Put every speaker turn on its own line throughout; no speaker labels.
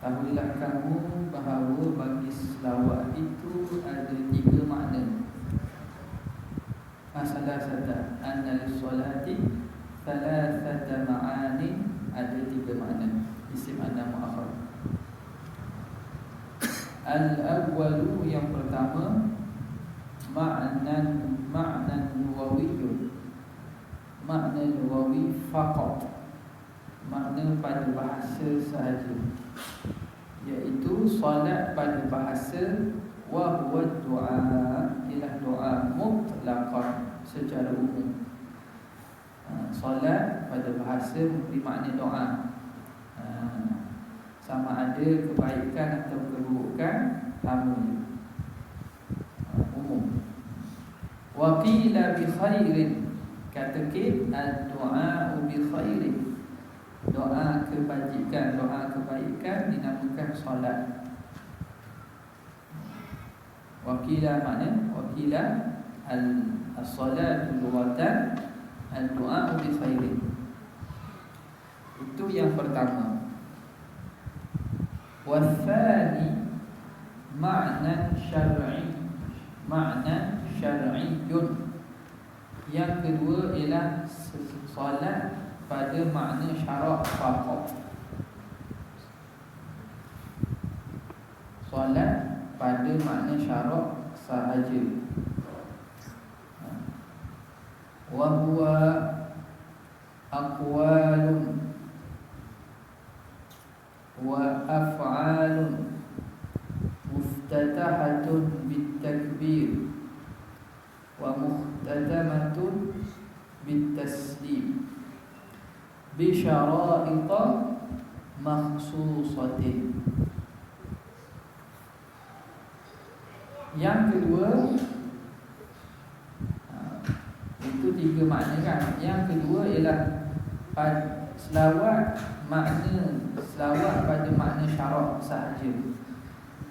Tahuilah kamu bahawa bagi selawat itu ada 3 makna. Salah satu anna lis-salati thalathata ma'ani, ada 3 makna. Isim anna mu'akhar. Al-awwalu, yang pertama, ma'nan lugawiyyun. Makna lugawi faqat, makna pada bahasa sahaja, iaitu solat pada bahasa wa huwa du'a, ialah doa mutlaqan, secara umum. Solat pada bahasa memberi makna doa, sama ada kebaikan atau keburukan, sama umum. Wa qila bi khairin, katakan ad-du'a bi khairin, doa kebajikan, doa kebaikan dinamakan solat. Wakila makna, wakila as-salatu lughatan ad-du'a bi khairin. Itu yang pertama. Wathani ma'nan syar'i, ma'nan syar'iyyun. Yang kedua ialah solat pada makna syarak faqat. Solat pada makna syarak sahaja. Wa huwa aqwalun wa af'alun muftatahatun bitakbir wa muhtatamatun bitaslim bi syara'ita makhsusatin. Yang kedua, itu 3 makna kan. Yang kedua ialah selawat pada makna syarak sahaja,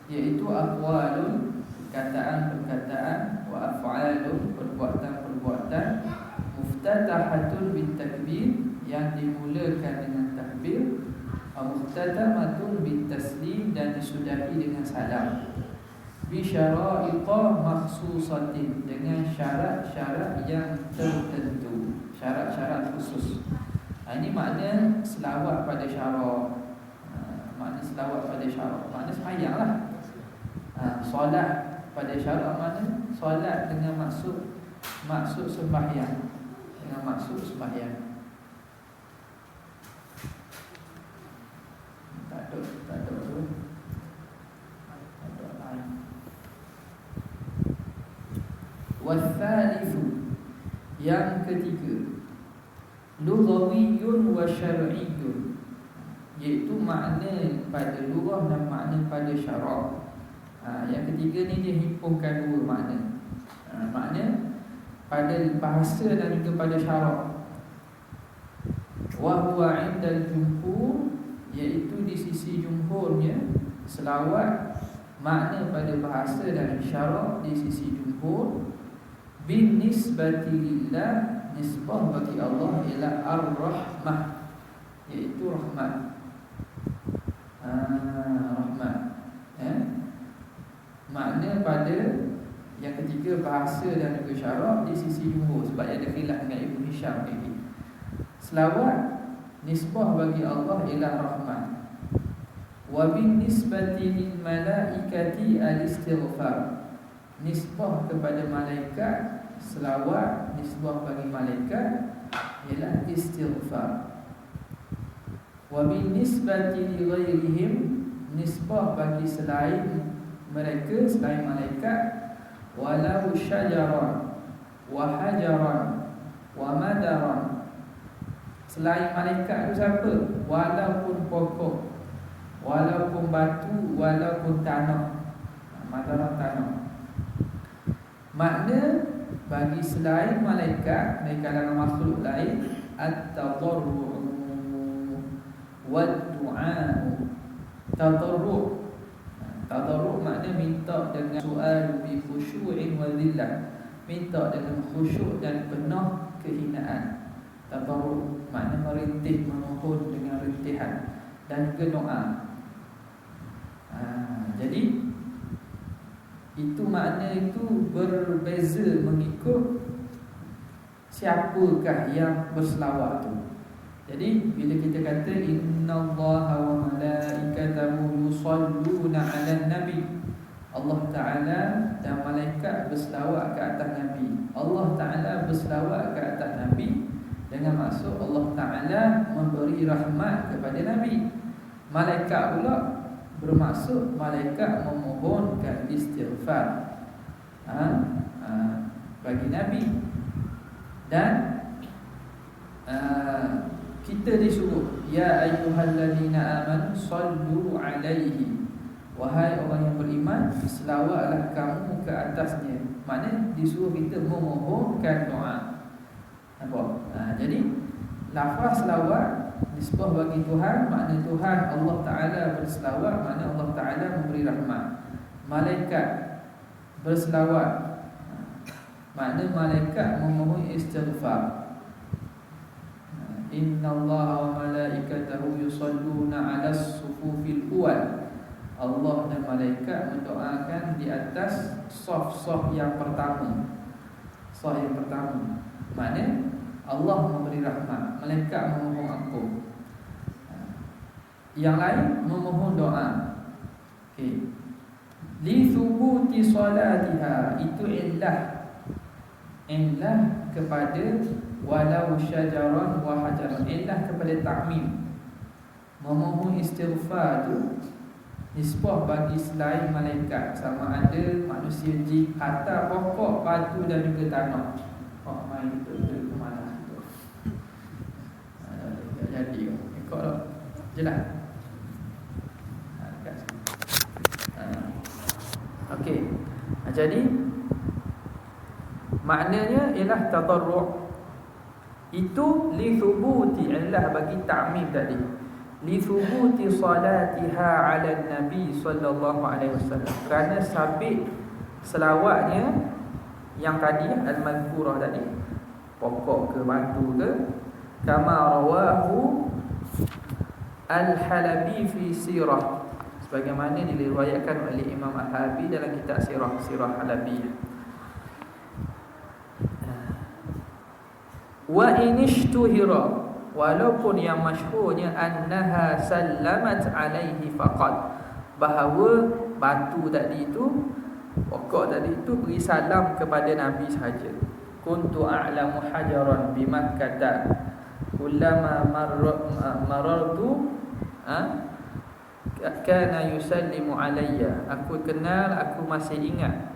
iaitu aqwalun, perkataan-perkataan, wa af'alun, perbuatan-perbuatan, muftatahatun bitakbir, yang dimulakan dengan takbir, muhtatamatun bitaslim, dan disudahi dengan salam, bi syara'ita makhsusatin, dengan syarat-syarat yang tertentu, syarat-syarat khusus. Ini makna selawat pada syarak. Makna selawat pada syarak, makna sembahyang lah. Solat pada syarak makna solat dengan maksud sembahyang, dengan maksud sembahyang. Tak ada lain. Wathalithu, yang ketiga, lughawiyyun wa syar'iyyun. iaitu makna pada lughah dan makna pada syarak. Yang ketiga ni dia himpunkan dua makna. Makna pada bahasa dan juga pada syarak. Wa huwa 'indal jumhur, iaitu di sisi jumhurnya selawat makna pada bahasa dan syarak di sisi jumhur bin nisbati lillah, nisbah bagi Allah ila ar-rahmah, iaitu rahmat. Rahmat. Makna pada yang ketiga bahasa dan juga syarak di sisi jumhur, sebab ada khilaf dengan Ibn Hisham lagi. Selawat nisbah bagi Allah ila rahmat. Wa bin nisbati lil malaikati al-istighfar, nisbah kepada malaikat, selawat nisbah bagi malaikat ialah istighfar. Wa bin nisbati li ghairihim, nisbah bagi selain mereka, selain malaikat, walau syajaran wa hajaran wa madaran. Selain malaikat itu siapa? Walaupun pokok, walaupun batu, walaupun tanah. Madaran tanah. Makna bagi selain malaikat, dari kalangan makhluk lain, at-tadarru' wad-du'a'u. Tadarru', tadarru' makna minta dengan su'al bi khusyu'in wa dhillah, minta dengan khusyuk dan penuh kehinaan. Tadarru' makna merintih, memohon dengan rintihan dan juga doa. Jadi itu makna itu berbeza mengikut siapakah yang berselawat tu. Jadi bila kita kata innallaha wa malaikatahu yusalluna 'alan nabi, Allah Ta'ala dan malaikat berselawat ke atas Nabi. Allah Ta'ala berselawat ke atas Nabi dengan maksud Allah Ta'ala memberi rahmat kepada Nabi. Malaikat pula bermaksud malaikat memohonkan istighfar bagi Nabi. Dan kita disuruh, ya ayyuhallazina amanu sallu alaihi, wahai orang yang beriman, selawatlah kamu ke atasnya. Maknanya disuruh kita memohonkan doa. Jadi lafaz selawat nisbah bagi Tuhan, makna Tuhan Allah Ta'ala berselawat, makna Allah Ta'ala memberi rahmat. Malaikat berselawat, makna malaikat memohon istighfar. Innallaha wa malaikatahu yusalluna 'alas sufufil awwal, Allah dan malaikat mendoakan di atas saf-saf yang pertama. Saf yang pertama, makna Allah memberi rahmat, malaikat memohon ampun, yang lain memohon doa. Okey. Li thubuti salatiha, itu illah kepada walau syajaran wa hajaran, illah kepada ta'mim. Memohon istighfar tu nisbah bagi selain malaikat, sama ada manusia, jin, hatta pokok, batu dan juga tanah. Main itu ke mana tu? Jadi ikut lah. Jelas? Okey. Jadi maknanya ialah tadarru'. Itu li thubuti, illah bagi ta'mim tadi. Li thubuti salatiha 'ala nabi sallallahu alaihi wasallam, kerana sabit selawatnya yang tadi al-mazkurah tadi, pokok ke batu ke, kama rawahu al-Halabi fi sirah, sebagaimana diriwayatkan oleh Imam Al-Halabi dalam kitab Sirah Halabiyah. Wa inishtuhira, walaupun yang masyhurnya annaha sallamat alaihi faqat, bahawa batu tadi itu, pokok tadi itu beri salam kepada Nabi sahaja. Kuntu a'lamu hajaran bi Makkah, kullama marartu kana yusallimu alayya, aku kenal, aku masih ingat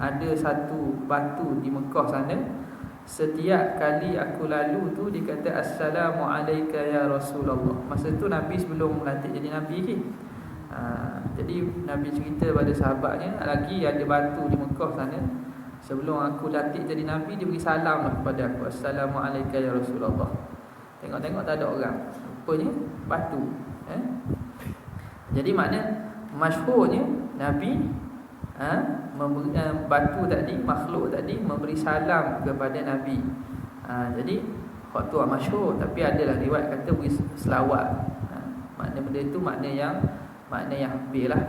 ada satu batu di Mekah sana setiap kali aku lalu tu dia kata assalamu alayka ya Rasulullah. Masa tu Nabi sebelum melantik jadi Nabi lagi. Jadi Nabi cerita pada sahabatnya, lagi ada batu di Mekah sana, sebelum aku lantik jadi Nabi, dia beri salam lah kepada aku, assalamu alayka ya Rasulullah. Tengok-tengok tak ada orang, rupanya batu. Jadi makna masyhurnya Nabi batu tadi, makhluk tadi memberi salam kepada Nabi. Jadi waktu masyhur, tapi adalah riwayat kata beri selawat. Makna benda itu makna yang hampir lah.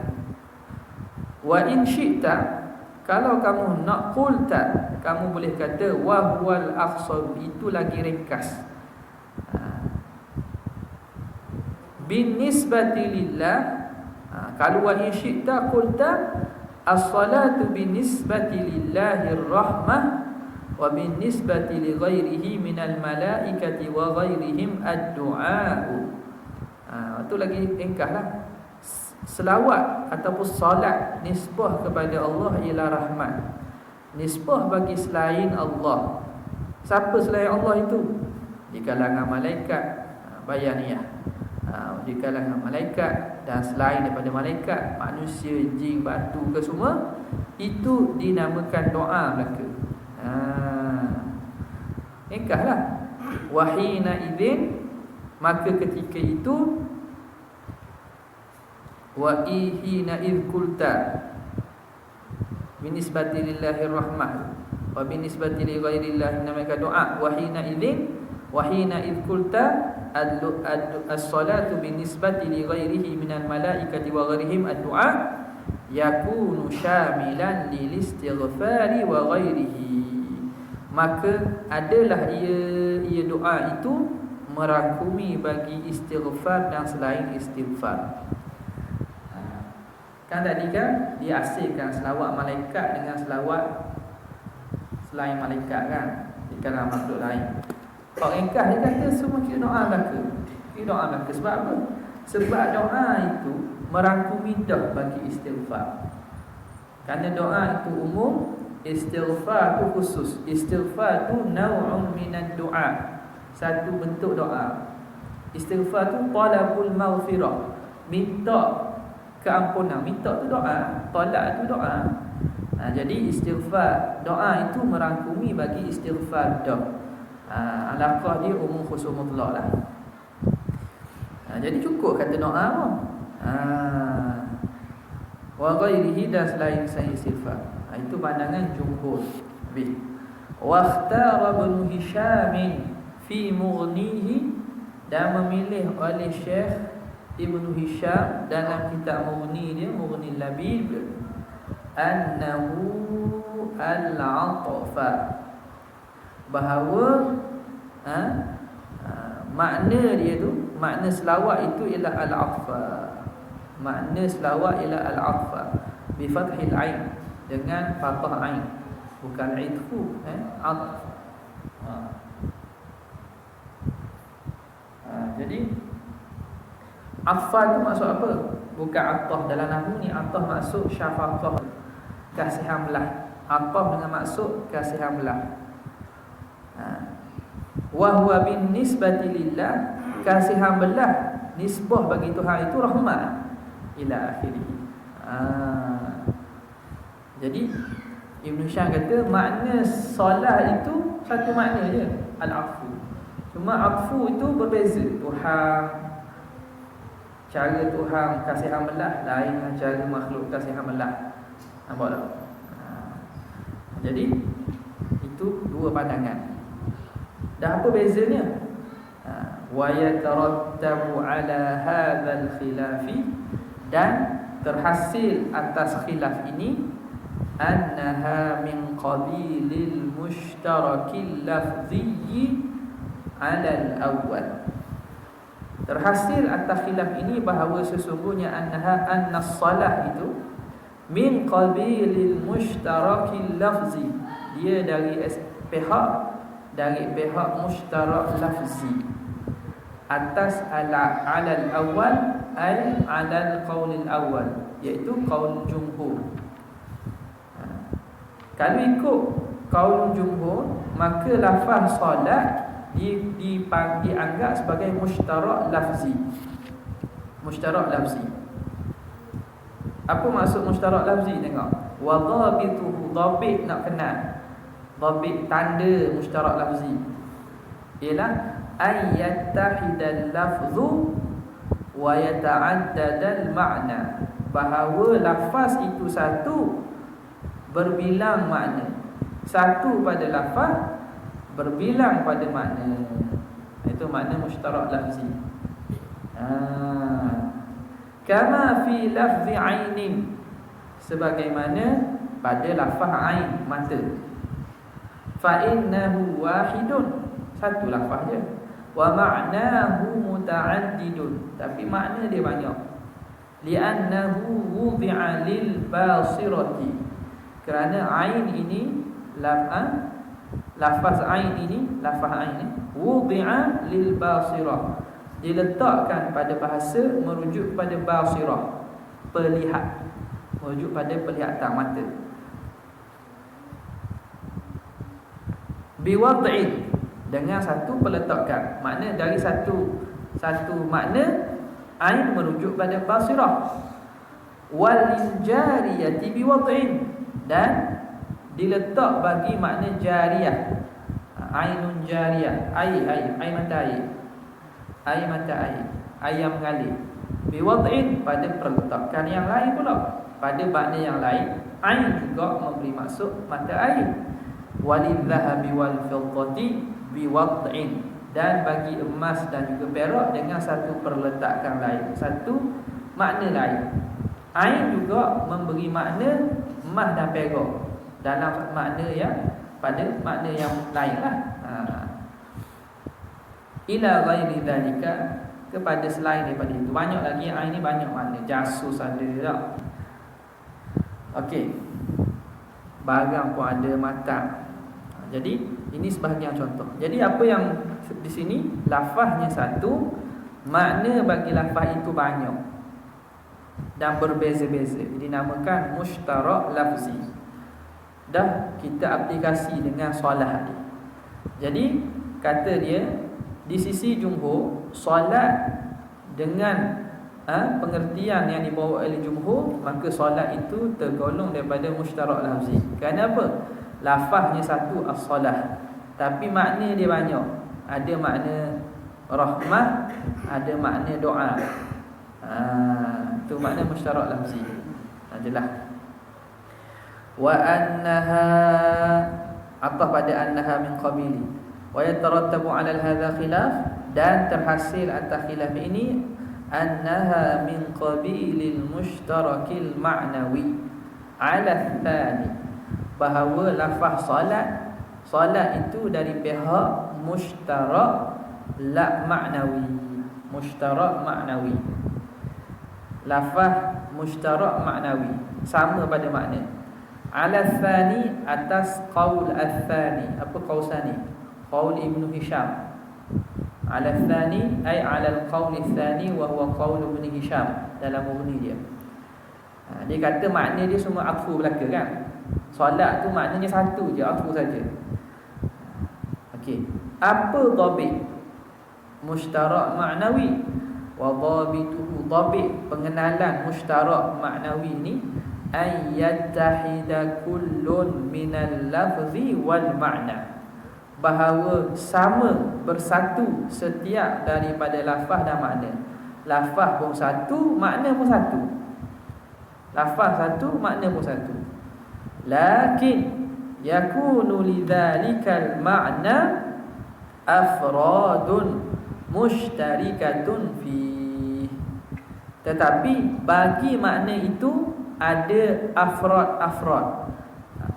Wa in syi'ta, kalau kamu nak qulta, kamu boleh kata wa huwal aqsar, itu lagi ringkas. Bin nisbati lillah, kalau wa in syi'ta qulta as-salatu bin nisbati lillahi rahmah wa bin nisbati li ghairihi minal malaikati wa ghairihim ad-du'a. Itu lagi ringkas lah. Selawat ataupun salat nisbah kepada Allah ialah rahmat. Nisbah bagi selain Allah, siapa selain Allah itu? Di kalangan malaikat, bayaniyah, di kalangan malaikat dan selain daripada malaikat, manusia, jin, batu ke semua, itu dinamakan doa mereka. Nikahlah. Wahina idzin, maka ketika itu, wa ihina idh qulta binisbati lillahi rahmah wa binisbati li ghairillahi namaka doa. Wahina idh qulta as-salatu binisbati li ghairihi minal malaikati wa ghairihim ad-du'a yakunu syamilan lil istighfari wa ghairihi. Maka adalah ia doa itu merangkumi bagi istighfar dan selain istighfar. Kan tadi kan diasingkan selawat malaikat dengan selawat selain malaikat kan, di kalangan makhluk lain. Kalau ringkas dia kata semua kira doa belaka. Kira doa belaka sebab apa? Sebab doa itu merangkumi dah bagi istighfar. Kerana doa itu umum, istighfar itu khusus. Istighfar itu naw'un minad du'a, satu bentuk doa. Istighfar itu talabul maghfirah, minta keampunan. Minta tu doa, tolak tu doa. Jadi istighfar, doa itu merangkumi bagi istighfar dah. Alaqah dia umum khusus mutlak lah. Jadi cukup kata doa pun. Wa ghairihi, dan selain istighfar. Itu pandangan jumhur. Wa ikhtara Ibn Hisham fi mughnihi, dan memilih oleh Syekh Ibn Hisham dalam kitab Mughni dia, Mughni Labib, annahu al-'atfa, bahawa makna dia tu, makna selawat itu ialah al-'atfa. Makna selawat ialah al-'atfa bi fathil ain, dengan fathah ain, bukan itfu, atf. Jadi atfah itu maksud apa? Bukan atah dalam nahwu ni, atah maksud syafaqah, kasihan belah. Atah dengan maksud kasihan belah. Wa huwa bin nisbati lillah, kasihan belah nisbah bagi Tuhan itu rahmat ila akhirih. Jadi Ibn Syah kata makna solat itu satu makna je, al-afu. Cuma afu itu berbeza. Tuhan, cara Tuhan kasihan belah lain dengan cara makhluk kasihan belah. Nampak tak? Jadi itu dua pandangan. Dah apa bezanya? Wa yatarattabu ala hadzal khilafi, dan terhasil atas khilaf ini, annaha min qabilil mushtarakil lafziyyi ala al-awwal. Terhasil atas khilaf ini bahawa sesungguhnya anna salah itu min qabilil mushtarakil lafzi, dia dari pihak mushtarak lafzi, atas alal awal, ay alal qaulil awal, iaitu qaul jumhur. Kalau ikut kaul jumhur, maka lafaz solat dianggap sebagai mushtarak lafzi. Mushtarak lafzi. Apa maksud mushtarak lafzi? Tengok. Wa dhabituhu, dhabit nak kenal. Dhabit tanda mushtarak lafzi ialah ayyattahidal lafzu wa yata'addadal ma'na, bahawa lafaz itu satu berbilang makna. Satu pada lafaz berbilang pada makna. Itu makna mushtarak lafzi. Kama fi lafzi ainin, sebagaimana pada lafaz ain, mata. Fa innahu wahidun, satu lafaz je. Wa ma'nahu muta'addidun, tapi makna dia banyak. Li'annahu wudi'a lil basirati, kerana ain ini lafaz ain ini wudi'a lil basirah, diletakkan pada bahasa merujuk pada basirah, pelihat, merujuk pada penglihatan mata. Biwad'in, dengan satu peletakan, makna dari satu makna ain merujuk pada basirah. Wal jariyati biwad'in, dan diletak bagi makna jariyah, ainun jariyah, air mata air yang mengalir. Biwad'in, pada perletakan yang lain pula, pada makna yang lain ain juga memberi maksud mata air. Walidhahabi wal fiddati biwad'in, dan bagi emas dan juga perak dengan satu perletakan lain, satu makna lain. Ain juga memberi makna emas dan perak dalam makna yang pada makna yang lain lah. Ila ghairi dhalika, kepada selain daripada itu. Banyak lagi ain ni, banyak makna. Jasus ada tak? Okey. Barang pun ada, mata. Jadi ini sebahagian contoh. Jadi apa yang di sini, lafaznya satu, makna bagi lafaz itu banyak dan berbeza-beza, dinamakan mushtarak lafzi. Dah kita aplikasi dengan solat ni. Jadi kata dia, di sisi jumhur, solat dengan pengertian yang dibawa oleh jumhur, maka solat itu tergolong daripada mushtarak lafzi. Kenapa? Lafaznya satu, as-salah, tapi makna dia banyak. Ada makna rahmah, ada makna doa. Itu makna mushtarak lafzi. Jelas. Wa annaha, atah pada annaha min qabili, wa yatarattabu 'ala hadha khilaf, dan terhasil atas khilaf ini annaha min qabilil mushtarakil ma'nawi 'ala tsani, bahawa lafaz solat itu dari pihak mushtarak ma'nawi. Mushtarak ma'nawi, lafaz mushtarak ma'nawi, sama pada makna. Ala tsani, atas qaul al-tsani. Apa qaul tsani? Qaul Ibnu Hisham. Ala tsani ay ala al-qaul al-tsani, wa huwa qaul Ibnu Hisham dalam Mughni dia. Dia kata makna dia semua atfu belaka kan. Solat tu maknanya satu je, atfu saja. Okey. Apa dhabit mushtarak ma'nawi? Wa dhabituhu, dhabit pengenalan mushtarak ma'nawi ni, ayyattahida kullun minal lafzi wal ma'na, bahawa sama, bersatu setiap daripada lafaz dan makna. Lafaz pun satu, makna pun satu. Lafaz satu, makna pun satu. Lakin yakunu lidzalikal ma'na afradun mushtarikatun fi, tetapi bagi makna itu ada afrad,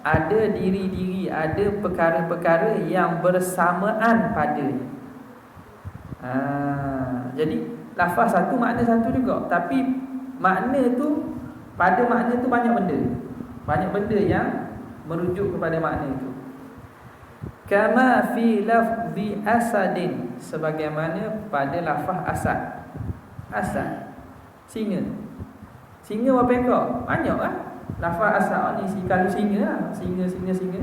ada diri-diri, ada perkara-perkara yang bersamaan padanya. Jadi lafaz satu, makna satu juga, tapi makna tu, pada makna tu banyak benda yang merujuk kepada makna itu. Kama fi lafzi asadin, sebagaimana pada lafaz asad, singa. Singa berapa ekor? Banyak lah. Lafaz asad ni, kalau singa lah, singa.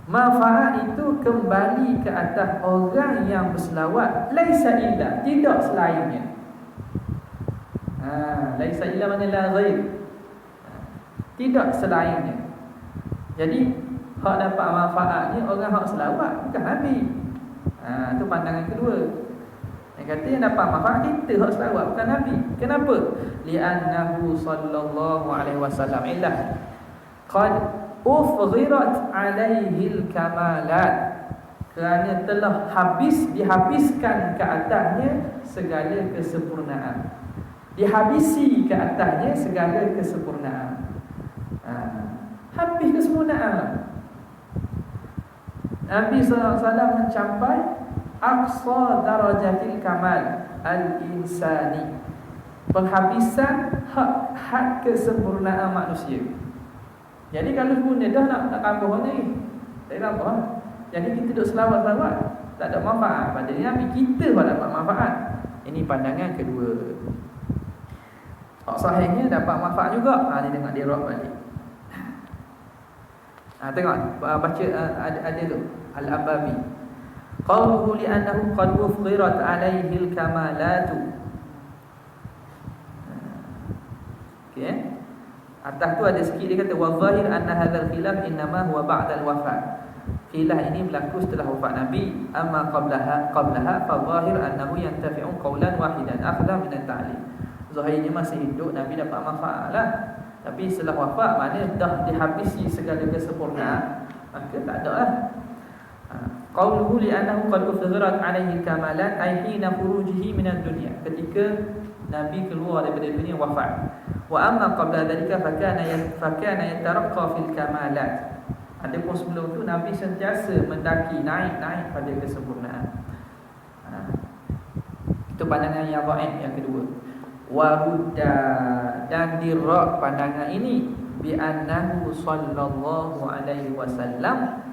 Manfaat itu kembali ke atas orang yang berselawat. Laisa illa, tidak selainnya. Laisa illa mana la ghair. Tidak selainnya. Jadi hak dapat manfaatnya orang hak selawat, bukan Nabi. Itu pandangan kedua. Yang kata yang dapat manfaat kita hak selawat, bukan Nabi. Kenapa? Li'annahu sallallahu alaihi wasallam illah qad ufghirat alaihil kamalat, kerana telah dihabiskan ke atasnya segala kesempurnaan. Dihabisi ke atasnya segala kesempurnaan. Habis kesempurnaan. Nabi SAW mencapai aqsa darajatil kamal al-insani, penghabisan hak kesempurnaan manusia. Jadi kalau guna dah nak tambah ni, tak ada apa. Jadi kita duduk selawat-selawat, tak ada manfaat pada Nabi, kita pun dapat manfaat. Ini pandangan kedua. Hak sahihnya dapat manfaat juga. Ni tengok dia rock balik. Tengok baca ada tu Al-Ababi. Qawluhu li'annahu qad ufghirat alaihi al-kamalatu. Okey. Atas tu ada sikit dia kata wa zahir anna hadzal khilaf innama huwa ba'da al-wafat. Khilaf ini berlaku setelah wafat Nabi. Amma qablaha fa zahir annahu yantafi'u qawlan wahidan akhla min at-ta'lim. Zahirnya masih hidup Nabi dapat manfaat lah. Tapi setelah wafat mana dah dihabisi segala kesempurnaan, maka tak ada lah. Qauluhu li'annahu qad ufghirat 'alaihi kamalat ay hina furujihi min ad-dunya, ketika Nabi keluar daripada dunia wafat. Wa amma qabla dhalika fakana yataraqqa fil kamalat. Adapun sebelum tu Nabi sentiasa mendaki naik pada kesempurnaan. Itu pandangan yang dhaif yang kedua. Warudda, dan dirak pandangan ini bi annahu sallallahu alaihi wasallam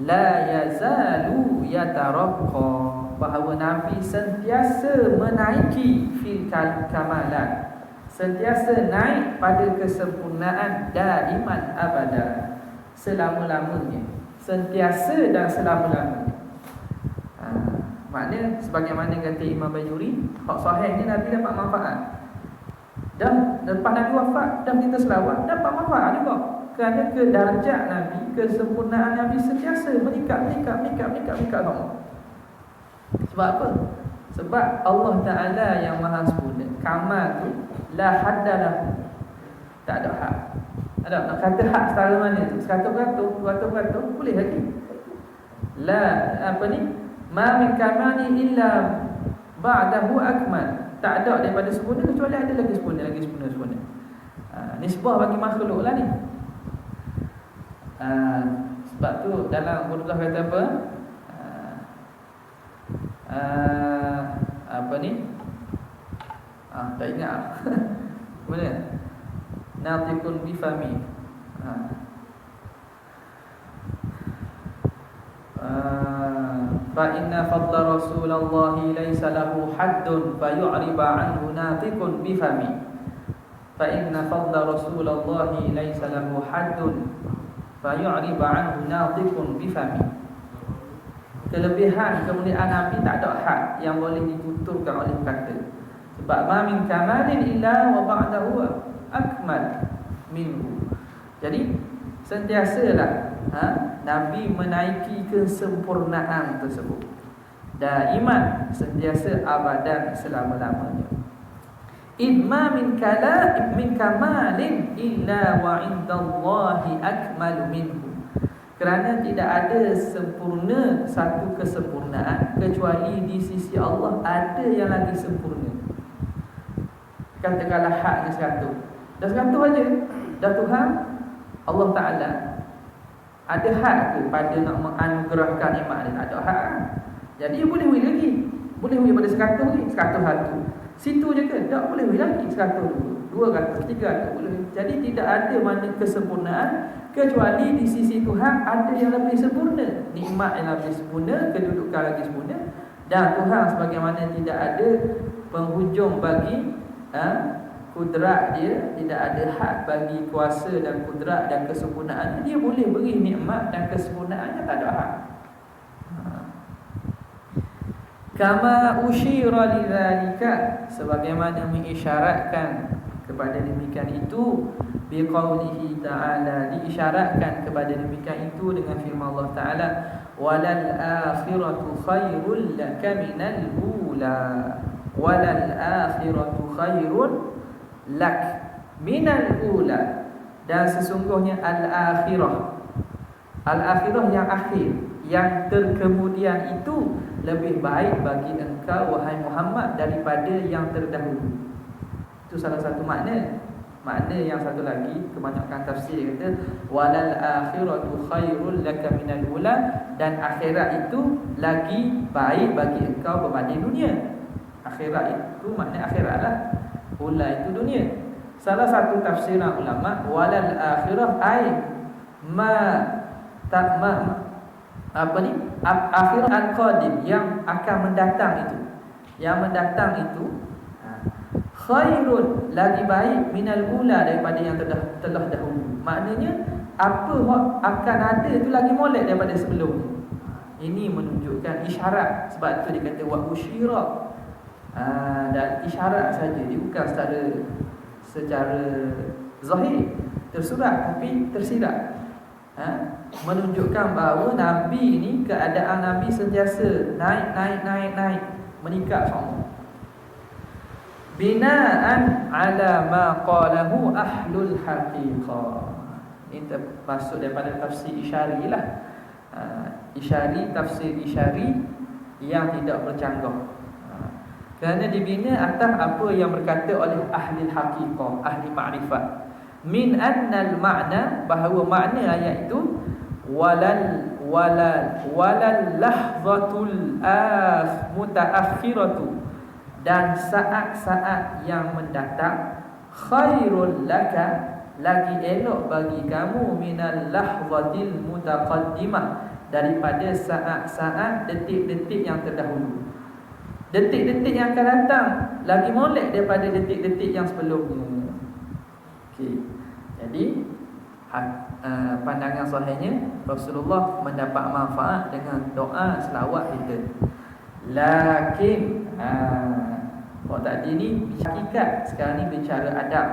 la yazalu yataraqqa, bahawa Nabi sentiasa menaiki fil kamalat, sentiasa naik pada kesempurnaan daiman abada, selama-lamanya, sentiasa dan selama-lamanya. Maknanya sebagaimana kata Imam Bajuri, hak sahihnya Nabi dapat manfaat. Dan lepas Nabi wafat, dan kita selawat, dapat manfaat juga. Kerana ke darjat Nabi, kesempurnaan Nabi sentiasa meningkat. Sebab apa? Sebab Allah Ta'ala yang maha sempurna, kamal tu la haddalah, tak ada had. Ada nak kata had setara mana tu? 100%, boleh lagi. Ma min kamali illa ba'dahu akmal. Tak ada daripada sempurna kecuali ada lagi sempurna. Nisbah bagi makhluk lah ni. Sebab tu dalam Qur'an kata apa? Tak ingat. Mana? Natiqun bifami. Fa inna fadla Rasulullah laysa lahu haddun fa yu'riba anhu natiqun bifami. Fa inna fadla Rasulullah laysa lahu haddun fa yu'riba anhu natiqun bifami. Kelebihan kemuliaan Nabi tak ada had yang boleh dituturkan oleh kata. Sebab ma min kamalin illa wa ba'dahu akmal minhu. Jadi sentiasalah Nabi menaiki kesempurnaan tersebut, daiman, sentiasa, abadan, selama-lamanya. Idma min kamalin illa wa indallahi akmal minhu. Kerana tidak ada sempurna satu kesempurnaan kecuali di sisi Allah ada yang lagi sempurna. Katakanlah haknya 100, dah 100 aja, dah Tuhan Allah Ta'ala ada hak ke pada nak menganugerahkan nikmat dia? Tak ada hak. Jadi boleh lagi. Boleh pada 100 lagi, 101. Situ je ke? Tak boleh lagi 100, 200, 300 boleh. Jadi tidak ada mana kesempurnaan kecuali di sisi Tuhan ada yang lebih sempurna. Nikmat yang lebih sempurna, kedudukan lagi sempurna. Dan Tuhan sebagaimana tidak ada penghujung bagi kudrat dia, tidak ada had bagi kuasa dan kudrat dan kesempurnaannya. Dia boleh beri nikmat dan kesempurnaannya tak ada had. Kama usyira lidzalika, sebagaimana mengisyaratkan kepada demikian itu, biqaulihi ta'ala, diisyaratkan kepada demikian itu dengan firman Allah Ta'ala, walal akhiratu khairul laka minal ula, walal akhiratu khairul lak minal ula, dan sesungguhnya al-akhirah, al-akhirah yang akhir, yang terkemudian itu lebih baik bagi engkau wahai Muhammad daripada yang terdahulu. Itu salah satu makna. Makna yang satu lagi, kebanyakan tafsir kata walal akhiratu khairul laka minal ula, dan akhirat itu lagi baik bagi engkau berbanding dunia. Akhirat itu makna akhirat lah, ula itu dunia. Salah satu tafsiran ulama, walal akhirah ai ma tak ma apa ni, akhirat al-qadim, yang akan mendatang itu, yang mendatang itu khairun, lagi baik minal ula, daripada yang telah dahulu. Maknanya apa yang akan ada itu lagi molek daripada sebelum. Ini menunjukkan isyarat. Sebab tu dia kata wa usyira, dan isyarat saja, dia bukan secara zahir tersurat, tapi tersirat. Menunjukkan bahawa Nabi ini, keadaan Nabi sentiasa naik, meningkat sama. Binaan ala ma qalahu ahlul haqiqah. Ini termasuk daripada tafsir isyari lah. Isyari, tafsir isyari yang tidak bercanggah. Kerana dibina atas apa yang berkata oleh ahli haqiqah, ahli ma'rifat. Min annal ma'na, bahawa makna ayat itu walal lahzatul mutaakhiratu, dan saat-saat yang mendatang, khairul laka, lagi elok bagi kamu, minal lahzatil mutaqaddimah, daripada saat-saat, detik-detik yang terdahulu. Detik-detik yang akan datang lagi molek daripada detik-detik yang sebelumnya. Okey. Jadi pandangan sahihnya, Rasulullah mendapat manfaat dengan doa selawat kita. Lakin kalau tadi ni hakikat, sekarang ni bicara adab.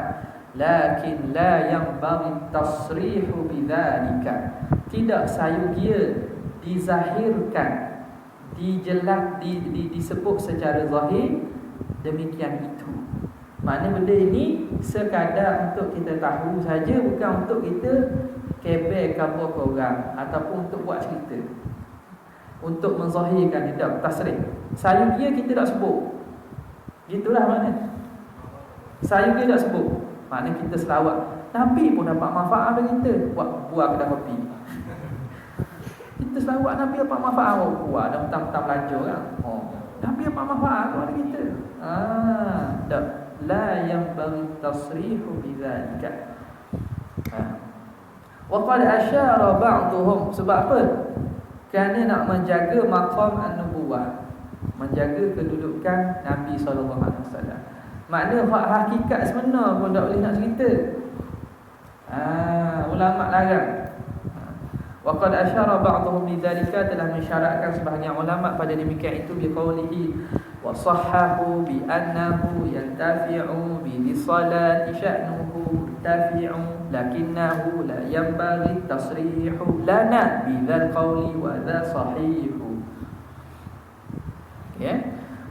Lakin la yang bagi tasrihu bidzalika, tidak sayugia dizahirkan, dijelas, disebut secara zahir demikian itu. Makna benda ini sekadar untuk kita tahu saja, bukan untuk kita kebel kabur ke orang ataupun untuk buat cerita, untuk menzahirkan, tidak tasrih. Sayugia kita tak sebut. Gitulah makna. Sayugia tak sebut. Makna kita selawat. Nabi pun dapat manfaat dari kita. Buat kedai kopi. Kita selawat Nabi dapat manfaat. Buat dah petang-petang belajar kan. Nabi dapat manfaat kepada kita. Tak. La yang bagi tasrihu bidzalika. Wa qad asyara ba'dhum, sebab apa? Kerana nak menjaga maqam an-nubuwah, menjaga kedudukan Nabi SAW. Makna hakikat sebenar pun tak boleh nak cerita. Ulama larang. Wa qad asyara ba'dhum bidzalika, telah mensyaratkan sebahagian ulama pada demikian itu, biqaulihi wa sahhahu bi annahu yantafi'u bi salati sya'nuhu tafi'u lakinnahu la yanbaghi tasrihu lana bi dzal qawli wa dza sahihu. Ya,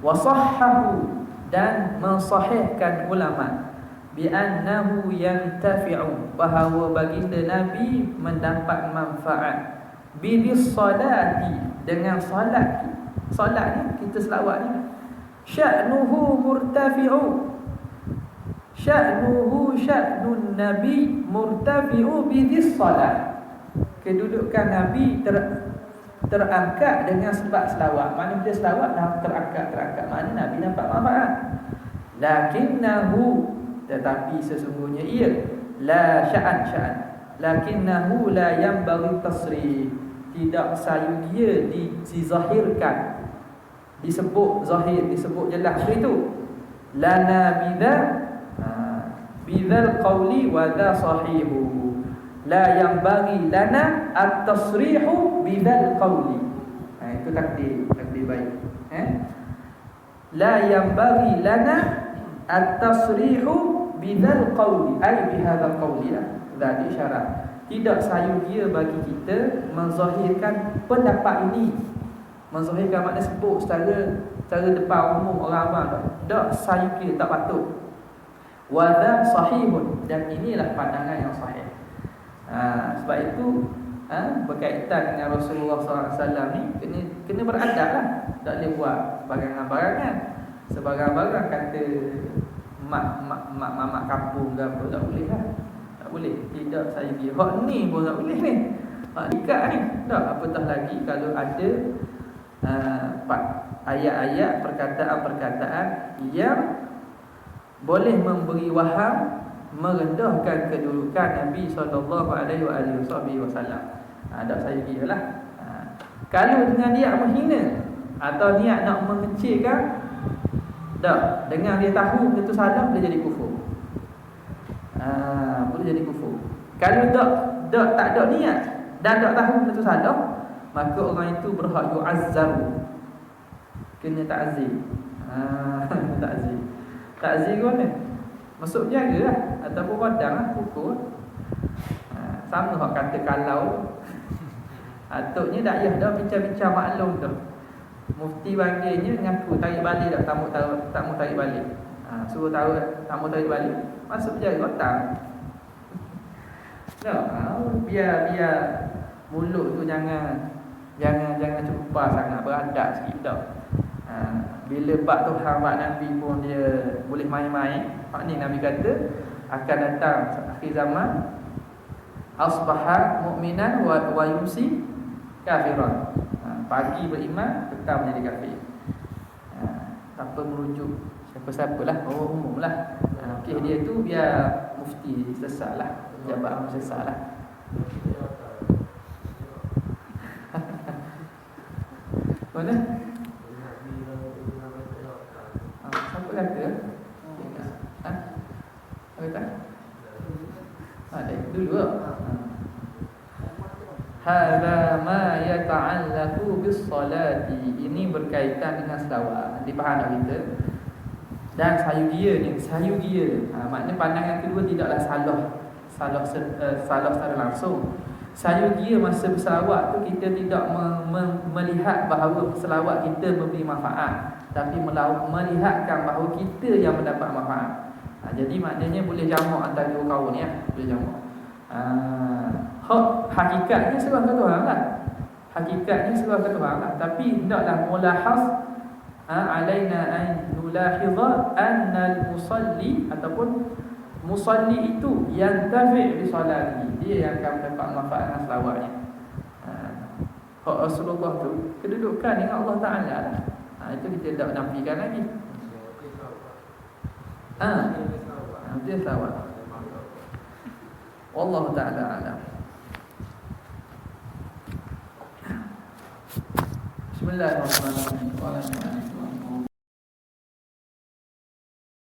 wa sahhahu, dan mensahihkan ulama, bi annahu yantafi'u, bahawa baginda Nabi mendapat manfaat, bi salati, dengan solat. Solat ni kita selawat ni, sya'nuhu murtafi'u, sya'nun Nabi murtafi'u bidhis salat, kedudukan Nabi terangkat dengan sebab selawat. Mana dia selawat dah terangkat. Mana Nabi dapat manfaat. Lakinnahu, tetapi sesungguhnya ia, la sya'an, lakinnahu la yanbaghi tasrih, tidak sayugia dizahirkan, disebut zahir, disebut jelas itu. Lana bidza, bidzal qawli wa dha sahihu. La yanbaghi lana at-tasrihu bidzal qawli. Itu takdir baik. La yanbaghi lana at-tasrihu bidzal qawli, ai bihadzal qawli. Dari syarat tidak sayugia bagi kita menzahirkan pendapat ini. Menzahirkan makna sebut secara depan umum orang awam tak sayugia, tak patut. Wa dha sahihun, dan inilah pandangan yang sahih. Sebab itu berkaitan dengan Rasulullah SAW ni kena beradab lah. Tak boleh buat barangan-barangan. Sebarang-barang kata mak kampung ke apa, tak boleh lah. Tak boleh. Tidak saya kira hak ni pun tak boleh ni. Hak nikah ni tak. Apatah lagi kalau ada ayat-ayat, perkataan-perkataan yang boleh memberi waham, merendahkan kedudukan Nabi SAW. Tak saya kira lah. Kalau dengan niat menghina atau niat nak mengecilkan, tak. Dengan dia tahu itu salah, boleh jadi kufur. Boleh jadi kufur. Kalau tak ada niat dan tak tahu itu salah, maka orang itu berhak yu'azzaru, kena ta'zir. Ta'zir. Ta'zir ke mana? Masuk penjara lah, ataupun padang lah, pukul. Sama hak kata kalau. Atuknya dakyah dah bincang-bincang maklum tu. Mufti panggilnya ngaku tarik balik tak mau tarik balik. Suruh tahu tak mau tarik balik. Masuk penjara kotak. Biar mulut tu jangan cuba sangat, beradab sikit tak. Bila bab Tuhan bab Nabi pun dia boleh main-main. Hak ni Nabi kata akan datang akhir zaman, asbaha mu'minan wa yumsi kafiran. Pagi beriman, petang menjadi kafir. Tanpa merujuk siapa-siapalah, orang umum lah. Kes dia tu biar mufti sesat lah, jabat sesat lah. Mana? Siapa kata? Apa kata? Dari dulu lah. Hadza ma yata'allaqu bis-salati. Ini berkaitan dengan selawat. Nanti faham tak kita? Dan sayugia. Maknanya pandangan kedua tidaklah salah secara langsung. Sayugia masa berselawat tu kita tidak melihat bahawa selawat kita memberi manfaat, tapi melihatkan bahawa kita yang mendapat manfaat. Jadi maknanya boleh jamak antara dua kaum ni, boleh jamak. Hakikatnya serah ke Tuhan lah. Hakikatnya serah ke Tuhan lah. Tapi hendaklah mulahaz alaina an nulahidha anna al-musalli ataupun musalli itu yang tafi' bi salati, dia yang akan mendapat manfaat dengan selawatnya. Hak Rasulullah tu kedudukan dengan Allah Ta'ala lah. Itu kita tak nafikan lagi. Dia selawat. Wallahu ta'ala alam. Bismillahirrahmanirrahim.